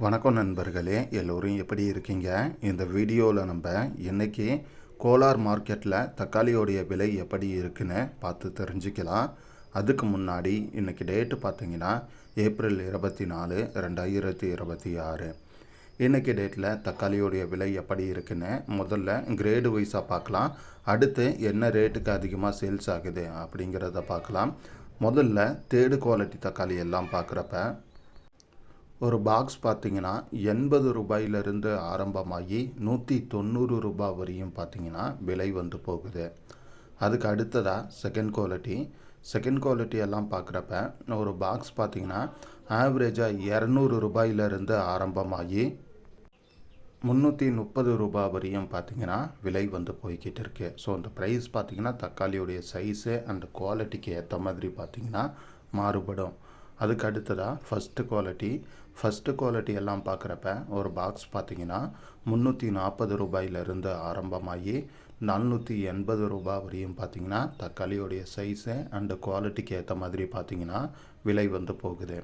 வணக்கம் நண்பர்களே, எல்லோரும் எப்படி இருக்கீங்க? இந்த வீடியோவில் நம்ம இன்றைக்கி கோலார் மார்க்கெட்டில் தக்காளியோடைய விலை எப்படி இருக்குன்னு பார்த்து தெரிஞ்சுக்கலாம். அதுக்கு முன்னாடி இன்றைக்கி டேட்டு பார்த்திங்கன்னா ஏப்ரல் 24, 2026. இன்றைக்கி டேட்டில் தக்காளியோடைய விலை எப்படி இருக்குன்னு முதல்ல கிரேடு வைஸாக பார்க்கலாம். அடுத்து என்ன ரேட்டுக்கு அதிகமாக சேல்ஸ் ஆகுது அப்படிங்கிறத பார்க்கலாம். முதல்ல தேர்டு குவாலிட்டி தக்காளி எல்லாம் பார்க்குறப்ப ஒரு பாக்ஸ் பார்த்திங்கன்னா 80 ரூபாயிலிருந்து ஆரம்பமாகி 190 ரூபாய் வரையும் பார்த்திங்கன்னா விலை வந்து போகுது. அதுக்கு அடுத்ததாக செகண்ட் குவாலிட்டி எல்லாம் பார்க்குறப்ப ஒரு பாக்ஸ் பார்த்திங்கன்னா ஆவரேஜாக 200 ரூபாயிலிருந்து ஆரம்பமாகி 330 ரூபாய் வரையும் பார்த்திங்கன்னா விலை வந்து போய்கிட்டு இருக்குது. ஸோ அந்த ப்ரைஸ் பார்த்திங்கன்னா தக்காளியுடைய சைஸு அண்ட் குவாலிட்டிக்கு ஏற்ற மாதிரி பார்த்திங்கன்னா மாறுபடும். அதுக்கு அடுத்ததாக ஃபஸ்ட்டு குவாலிட்டி எல்லாம் பார்க்குறப்ப ஒரு பாக்ஸ் பார்த்திங்கன்னா 340 ரூபாயிலிருந்து ஆரம்பமாகி 480 ரூபாய் வரையும் பார்த்திங்கன்னா தக்காளியோடைய சைஸு அண்டு குவாலிட்டிக்கு ஏற்ற மாதிரி பார்த்திங்கன்னா விலை வந்து போகுது.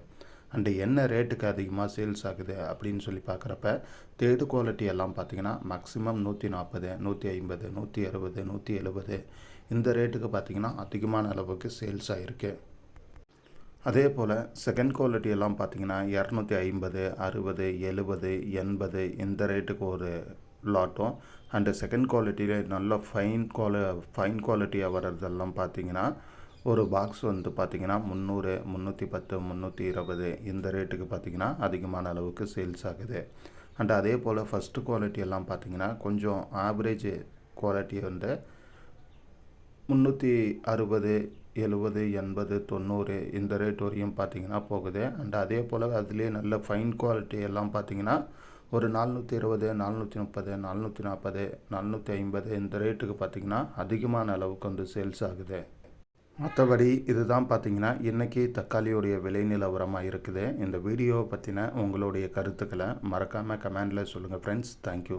அண்டு என்ன ரேட்டுக்கு அதிகமாக சேல்ஸ் ஆகுது அப்படின்னு சொல்லி பார்க்குறப்ப தேர்டு குவாலிட்டி எல்லாம் பார்த்திங்கன்னா மேக்ஸிமம் 140, 150, 160, 170 இந்த ரேட்டுக்கு பார்த்திங்கன்னா அதிகமான அளவுக்கு சேல்ஸ் ஆகிருக்கு. அதே போல் செகண்ட் குவாலிட்டி எல்லாம் பார்த்திங்கன்னா 250, 60, 70, 80 இந்த ரேட்டுக்கு ஒரு லாட்டும் அண்டு செகண்ட் குவாலிட்டியில் நல்ல ஃபைன் குவாலிட்டியாக வர்றதெல்லாம் பார்த்திங்கன்னா ஒரு பாக்ஸ் வந்து பார்த்திங்கன்னா 300, 310, 320 இந்த ரேட்டுக்கு பார்த்திங்கன்னா அதிகமான அளவுக்கு சேல்ஸ் ஆகுது. அண்டு அதே போல் ஃபஸ்ட்டு குவாலிட்டி எல்லாம் பார்த்திங்கன்னா கொஞ்சம் ஆவரேஜ் குவாலிட்டி வந்து 360, 70, 80, 90 இந்த ரேட் வரையும் பார்த்திங்கன்னா போகுது. அண்ட் அதே போல் அதுலேயே நல்ல ஃபைன் குவாலிட்டி எல்லாம் பார்த்திங்கன்னா ஒரு 420, 430, 440, 450 இந்த ரேட்டுக்கு பார்த்திங்கன்னா அதிகமான அளவுக்கு வந்து சேல்ஸ் ஆகுது. மற்றபடி இதுதான் பார்த்திங்கன்னா இன்றைக்கி தக்காளியோடைய விலை நிலவரமாக இருக்குது. இந்த வீடியோவை பற்றின உங்களுடைய கருத்துக்களை மறக்காமல் கமெண்டில் சொல்லுங்கள் ஃப்ரெண்ட்ஸ். தேங்க்யூ.